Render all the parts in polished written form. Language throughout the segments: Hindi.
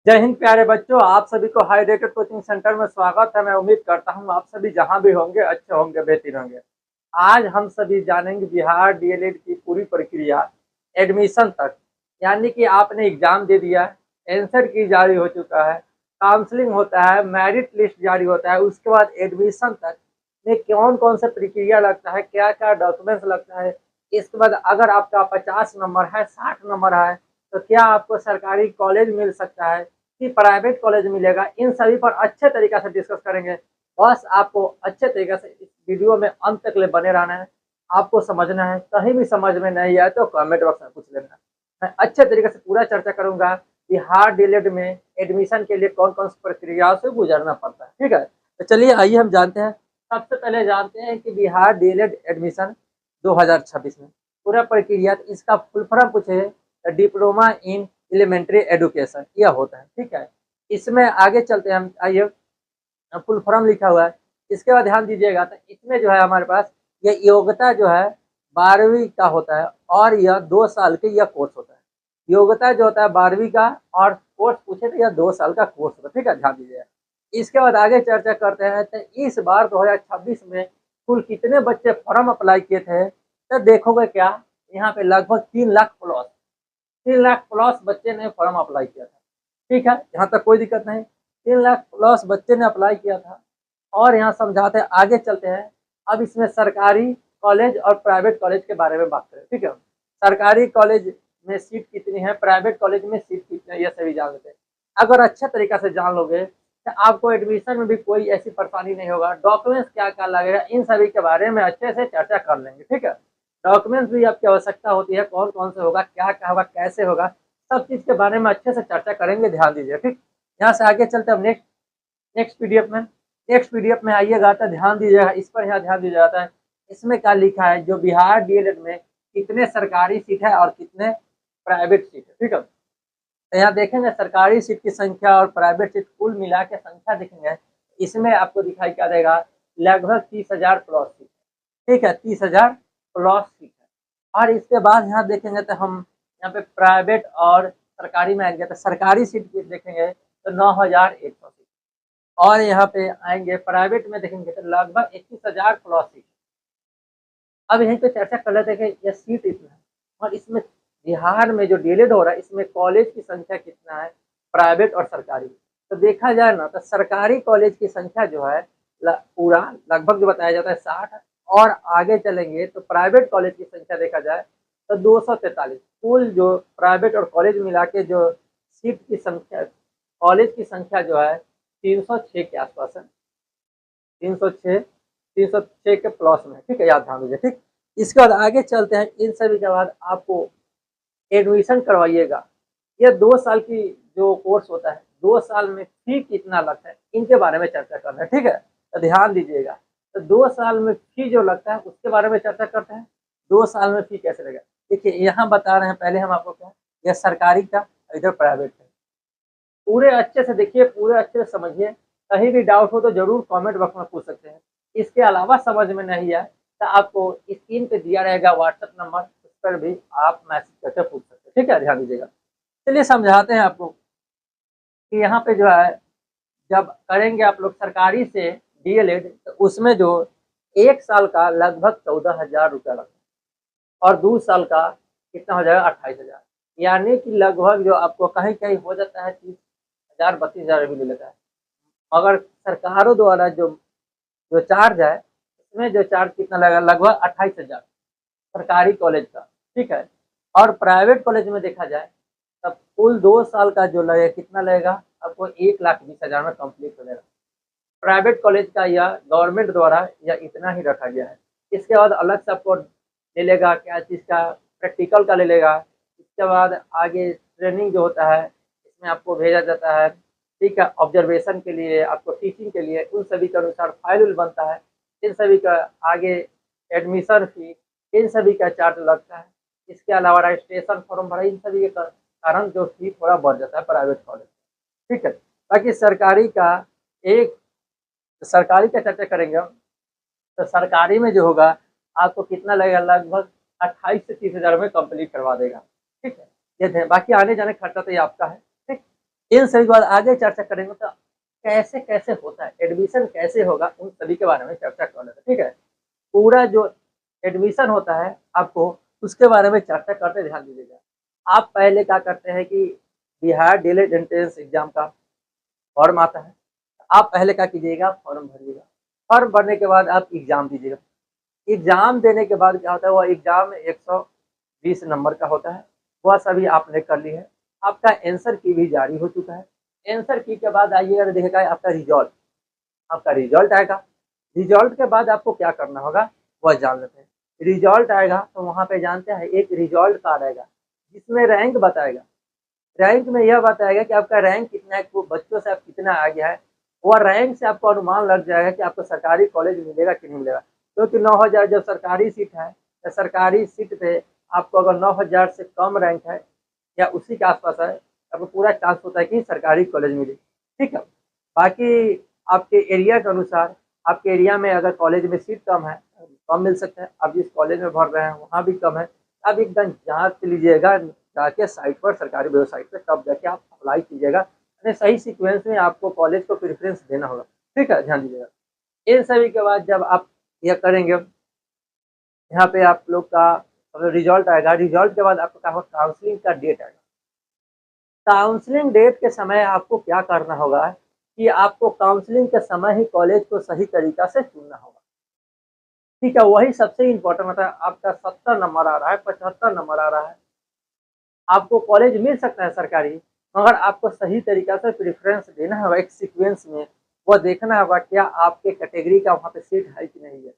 जय हिंद प्यारे बच्चों, आप सभी को हाई रेटेड कोचिंग सेंटर में स्वागत है। मैं उम्मीद करता हूं आप सभी जहां भी होंगे अच्छे होंगे, बेहतर होंगे। आज हम सभी जानेंगे बिहार डीएलएड की पूरी प्रक्रिया एडमिशन तक। यानी कि आपने एग्जाम दे दिया, आंसर की जारी हो चुका है, काउंसलिंग होता है, मेरिट लिस्ट जारी होता है, उसके बाद एडमिशन तक में कौन कौन सा प्रक्रिया लगता है, क्या क्या डॉक्यूमेंट्स लगता है। इसके बाद अगर आपका 50 नंबर है, 60 नंबर है, तो क्या आपको सरकारी कॉलेज मिल सकता है कि प्राइवेट कॉलेज मिलेगा। इन सभी पर अच्छे तरीके से डिस्कस करेंगे। बस आपको अच्छे तरीके से इस वीडियो में अंत तक ले बने रहना है। आपको समझना है, कहीं भी समझ में नहीं आए तो कमेंट बॉक्स में पूछ लेना। मैं अच्छे तरीके से पूरा चर्चा करूंगा कि बिहार डीएलएड में एडमिशन के लिए कौन कौन सी प्रक्रियाओं से गुजरना पड़ता है। ठीक है, तो चलिए आइए हम जानते हैं। सबसे पहले जानते हैं कि बिहार डीएलएड एडमिशन 2026 में पूरा प्रक्रिया, इसका फुल फॉर्म पूछे तो डिप्लोमा इन एलिमेंट्री एजुकेशन यह होता है। ठीक है, इसमें आगे चलते हैं हम। आइए, फुल फॉर्म लिखा हुआ है, इसके बाद ध्यान दीजिएगा। तो इसमें जो है हमारे पास ये योग्यता जो है 12वीं का होता है और यह 2 साल के यह कोर्स होता है। योग्यता जो होता है 12वीं का, और कोर्स पूछे तो यह 2 साल का कोर्स होता है। ठीक है, ध्यान दीजिएगा। इसके बाद आगे चर्चा करते हैं। तो इस बार 2026 में कुल कितने बच्चे फॉर्म अप्लाई किए थे, तो देखोगे क्या, यहाँ पे लगभग 3 लाख प्लस, 3 लाख प्लस बच्चे ने फॉर्म अप्लाई किया था। ठीक है, यहाँ तक कोई दिक्कत नहीं। 3 लाख प्लस बच्चे ने अप्लाई किया था। और यहाँ समझाते हैं, आगे चलते हैं। अब इसमें सरकारी कॉलेज और प्राइवेट कॉलेज के बारे में बात करें। ठीक है, सरकारी कॉलेज में सीट कितनी है, प्राइवेट कॉलेज में सीट कितनी है, ये सभी जान लेते हैं। अगर अच्छे तरीके से जान लोगे तो आपको एडमिशन में भी कोई ऐसी परेशानी नहीं होगा। डॉक्यूमेंट्स क्या क्या लगेगा, इन सभी के बारे में अच्छे से चर्चा कर लेंगे। ठीक है, डॉक्यूमेंट्स भी आपकी आवश्यकता होती है, कौन कौन से होगा, क्या क्या होगा, कैसे होगा, सब चीज़ के बारे में अच्छे से चर्चा करेंगे। ध्यान दीजिए। ठीक, यहाँ से आगे चलते हैं नेक्स्ट नेक्स्ट पीडीएफ में। नेक्स्ट पीडीएफ में आइएगा तो ध्यान दीजिएगा, इस पर यहाँ ध्यान दिया जाता है। इसमें क्या लिखा है, जो बिहार डीएलएड में कितने सरकारी सीट है और कितने प्राइवेट सीट है। ठीक है, तो यहाँ देखेंगे सरकारी सीट की संख्या और प्राइवेट सीट कुल मिला के संख्या देखेंगे। इसमें आपको दिखाई क्या देगा, लगभग 30,000 प्लस सीट। ठीक है, 30,000 प्लस सीट है। और इसके बाद यहाँ देखेंगे तो हम यहाँ पे प्राइवेट और सरकारी में आएंगे तो सरकारी सीट की देखेंगे तो 9,100 सीट। और यहाँ पे आएंगे प्राइवेट में देखेंगे तो लगभग 21,000 प्लस सीट। अब यहीं पे चर्चा कर लेते हैं कि यह सीट इतना है, और इसमें बिहार में जो डीएलएड हो रहा है इसमें कॉलेज की संख्या कितना है, प्राइवेट और सरकारी। तो देखा जाए ना तो सरकारी कॉलेज की संख्या जो है पूरा लगभग जो बताया जाता है 60। और आगे चलेंगे तो प्राइवेट कॉलेज की संख्या देखा जाए तो 243। कुल जो प्राइवेट और कॉलेज मिला के जो सीट की संख्या, कॉलेज की संख्या जो है 306 के आसपास है। 306, 306 के प्लस में। ठीक है, याद ध्यान दीजिए। ठीक, इसके बाद आगे चलते हैं। इन सभी के बाद आपको एडमिशन करवाइएगा। यह 2 साल की जो कोर्स होता है, 2 साल में फी कितना लगता है, इनके बारे में चर्चा करना है। ठीक है, तो ध्यान दीजिएगा। तो 2 साल में फी जो लगता है उसके बारे में चर्चा करते हैं। 2 साल में फी कैसे लगेगा, देखिए यहाँ बता रहे हैं पहले हम आपको क्या, यह सरकारी का, इधर प्राइवेट का। पूरे अच्छे से देखिए, पूरे अच्छे से समझिए। कहीं भी डाउट हो तो जरूर कमेंट बॉक्स में पूछ सकते हैं। इसके अलावा समझ में नहीं आए तो आपको स्क्रीन पे दिया रहेगा व्हाट्सएप नंबर, उस पर भी आप मैसेज करके पूछ सकते हैं। ठीक है, ध्यान दीजिएगा। चलिए समझाते हैं आपको कि यहाँ पे जो है, जब करेंगे आप लोग सरकारी से डीएलएड तो उसमें जो 1 साल का लगभग 14,000 रुपया लगता है और 2 साल का कितना हो जाएगा, 28,000। यानी कि लगभग जो आपको कहीं कहीं हो जाता है 30,000 32,000 भी ले लेता है। मगर सरकारों द्वारा जो जो चार्ज है, इसमें जो चार्ज कितना लगेगा, लगभग 28,000 सरकारी कॉलेज का। ठीक है, और प्राइवेट कॉलेज में देखा जाए तब कुल 2 साल का जो लगेगा कितना लगेगा, आपको 1,20,000 में कंप्लीट हो जाएगा। प्राइवेट कॉलेज का या गवर्नमेंट द्वारा या इतना ही रखा गया है। इसके बाद अलग से आपको ले लेगा, क्या चीज़ का, प्रैक्टिकल का ले लेगा। इसके बाद आगे ट्रेनिंग जो होता है इसमें आपको भेजा जाता है। ठीक है, ऑब्जर्वेशन के लिए, आपको टीचिंग के लिए, उन सभी के अनुसार फाइल उल बनता है। इन सभी का आगे एडमिशन फी, इन सभी का चार्ज लगता है। इसके अलावा रजिस्ट्रेशन फॉर्म भरा, इन सभी के कारण जो फी थोड़ा बढ़ जाता है प्राइवेट कॉलेज। ठीक है, बाकी सरकारी का एक, सरकारी का चर्चा करेंगे हम। तो सरकारी में जो होगा आपको कितना लगेगा, लगभग 28 से 30,000 में कंप्लीट करवा देगा। ठीक है, ये थे, बाकी आने जाने खर्चा तो ये आपका है। ठीक, इन सभी के बाद आगे चर्चा करेंगे तो कैसे कैसे होता है, एडमिशन कैसे होगा, उन सभी के बारे में चर्चा कर लेते हैं। ठीक है, पूरा जो एडमिशन होता है आपको उसके बारे में चर्चा करते ध्यान दीजिएगा। आप पहले क्या करते हैं कि बिहार डीएलएड एंट्रेंस एग्जाम का फॉर्म आता है, आप पहले क्या कीजिएगा, फॉर्म भरिएगा। फॉर्म भरने के बाद आप एग्जाम दीजिएगा। एग्जाम देने के बाद क्या होता है, वह एग्जाम 120 नंबर का होता है, वह सभी आपने कर ली है। आपका आंसर की भी जारी हो चुका है। आंसर की के बाद आइएगा तो देखिएगा आपका रिजल्ट, आपका रिजल्ट आएगा। रिजल्ट के बाद आपको क्या करना होगा वह जान लेते हैं। रिजल्ट आएगा तो वहाँ पे जानते हैं एक रिजल्ट कार्ड आएगा जिसमें रैंक बताएगा। रैंक में यह बताएगा कि आपका रैंक कितना है, वो बच्चों से आप कितना आ गया है। वह रैंक से आपको अनुमान लग जाएगा कि आपको सरकारी कॉलेज मिलेगा कि नहीं मिलेगा। क्योंकि 9,000 जब सरकारी सीट है तो सरकारी सीट पे आपको अगर 9,000 से कम रैंक है या उसी के आसपास है, आपको पूरा चांस होता है कि सरकारी कॉलेज मिले। ठीक है, बाकी आपके एरिया के अनुसार, आपके एरिया में अगर कॉलेज में सीट कम है, कम मिल सकता है। आप जिस कॉलेज में भर रहे हैं वहाँ भी कम है, आप एकदम जाँच लीजिएगा जाके साइट पर, सरकारी वेबसाइट पे, तब जाके आप अप्लाई कीजिएगा। यानी सही सीक्वेंस में आपको कॉलेज को प्रेफरेंस देना होगा। ठीक है, ध्यान दीजिएगा। इन सभी के बाद जब आप यह करेंगे, यहाँ पे आप लोग का रिजल्ट आएगा। रिजल्ट के बाद आपको क्या होगा, काउंसलिंग का डेट आएगा। काउंसलिंग डेट के समय आपको क्या करना होगा कि आपको काउंसलिंग के समय ही कॉलेज को सही तरीका से चुनना होगा। ठीक है, वही सबसे इम्पोर्टेंट होता है। आपका 70 नंबर आ रहा है, 75 नंबर आ रहा है, आपको कॉलेज मिल सकता है सरकारी, मगर आपको सही तरीका से प्रेफरेंस देना होगा एक सीक्वेंस में। वो देखना होगा क्या आपके कैटेगरी का वहाँ पे सीट है कि नहीं है,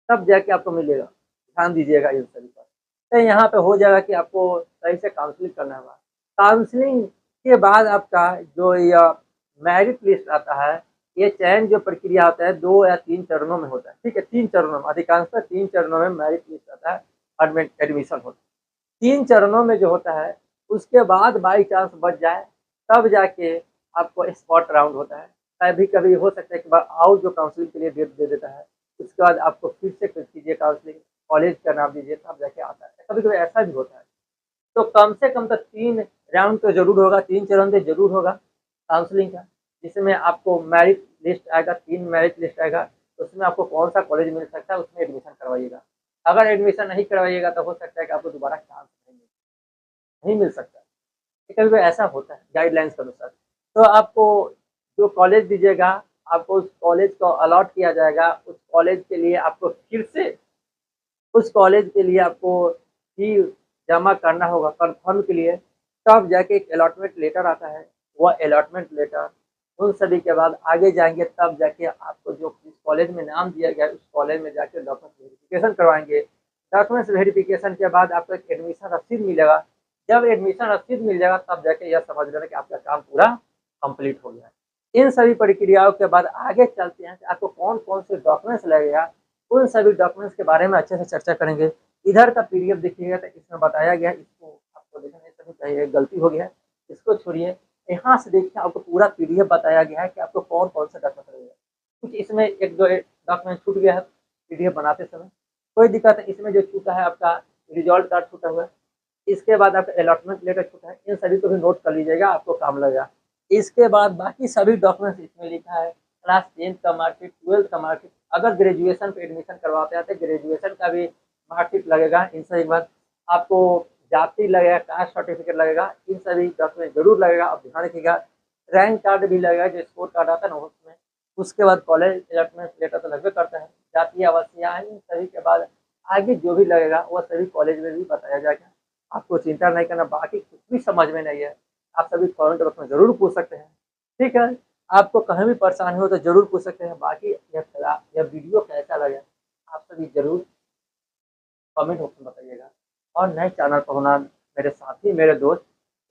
तब जाके आपको मिलेगा। ध्यान दीजिएगा इन सभी पर। तो यहाँ पे हो जाएगा कि आपको सही से काउंसलिंग करना होगा। काउंसलिंग के बाद आपका जो यह मेरिट लिस्ट आता है, ये चयन जो प्रक्रिया होता है 2 या 3 चरणों में होता है। ठीक है, 3 चरणों में, अधिकांशतः 3 चरणों में मेरिट लिस्ट आता है, एडमिशन होता है। 3 चरणों में जो होता है, उसके बाद बाई चांस बच जाए तब जाके आपको स्पॉट राउंड होता है। कभी कभी हो सकता है कि और जो काउंसलिंग के लिए डेट दे देता है, उसके बाद आपको फिर से कीजिए काउंसलिंग, कॉलेज का नाम दीजिए, तब जाके आता है। कभी कभी ऐसा भी होता है। तो कम से कम तो 3 राउंड तो जरूर होगा, 3 चरण तो जरूर होगा काउंसलिंग का, जिसमें आपको मेरिट लिस्ट आएगा, 3 मेरिट लिस्ट आएगा। तो उसमें आपको कौन सा कॉलेज मिल सकता है उसमें एडमिशन करवाइएगा। अगर एडमिशन नहीं करवाइएगा तो हो सकता है कि आपको दोबारा चांस नहीं मिल सकता। कभी कभी ऐसा होता है गाइडलाइंस के अनुसार। तो आपको जो कॉलेज दीजिएगा, आपको उस कॉलेज को अलॉट किया जाएगा। उस कॉलेज के लिए आपको फिर से उस कॉलेज के लिए आपको फी जमा करना होगा कन्फर्म के लिए, तब जाके एक अलॉटमेंट लेटर आता है। वह अलॉटमेंट लेटर उन सभी के बाद आगे जाएंगे, तब जाके आपको जो जिस कॉलेज में नाम दिया गया है उस कॉलेज में जाके डॉक्यूमेंट वेरिफिकेशन करवाएंगे। डॉक्यूमेंट्स वेरिफिकेशन के बाद आपको एक एडमिशन रसीद मिलेगा। जब एडमिशन रसीद मिल जाएगा तब जाके यह समझ लेना कि आपका काम पूरा कंप्लीट हो गया है। इन सभी प्रक्रियाओं के बाद आगे चलते हैं कि आपको कौन कौन से डॉक्यूमेंट्स लगेगा। उन सभी डॉक्यूमेंट्स के बारे में अच्छे से चर्चा करेंगे। इधर का पीडीएफ देखिएगा तो इसमें बताया गया है, इसको आपको देखना नहीं चाहिए, गलती हो गया है, इसको छोड़िए। यहाँ से देखिए आपको पूरा पीडीएफ बताया गया है कि आपको कौन कौन सा डॉक्यूमेंट लगेगा। कुछ इसमें एक दो डॉक्यूमेंट छूट गया है पीडीएफ बनाते समय, कोई दिक्कत है। इसमें जो छूटा है आपका रिजल्ट कार्ड छूटा हुआ है, इसके बाद आपका अलॉटमेंट लेटर छूटा है, इन सभी को भी नोट कर लीजिएगा, आपको काम लगेगा। इसके बाद बाकी सभी डॉक्यूमेंट्स इसमें लिखा है, क्लास 10th का मार्कशीट, 12th का मार्कशीट, अगर ग्रेजुएशन पे एडमिशन करवाते हैं तो ग्रेजुएशन का भी मार्कशीट लगेगा। इन सभी के बाद आपको जाति लगेगा, कास्ट सर्टिफिकेट लगेगा, इन सभी डॉक्यूमेंट जरूर लगेगा, आप ध्यान रखिएगा। रैंक कार्ड भी लगेगा, जो स्कोर कार्ड आता है ना उसमें। उसके बाद कॉलेज अलॉटमेंट लेटर तो लगभग करता है, जातीय आवासीय, इन सभी के बाद आगे जो भी लगेगा वह सभी कॉलेज में भी बताया जाएगा। आपको चिंता नहीं करना, बाकी कुछ भी समझ में नहीं है आप सभी कमेंट बॉक्स में जरूर पूछ सकते हैं। ठीक है, आपको कहीं भी परेशानी हो तो जरूर पूछ सकते हैं। बाकी यह वीडियो कैसा लगे आप सभी जरूर कमेंट बॉक्स में बताइएगा। और नए चैनल पर होना मेरे साथी, मेरे दोस्त,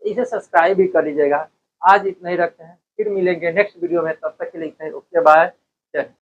इसे सब्सक्राइब भी कर लीजिएगा। आज इतना ही रखते हैं, फिर मिलेंगे नेक्स्ट वीडियो में, तब तक के लिए इतना ही। ओके, बाय, जय हिंद।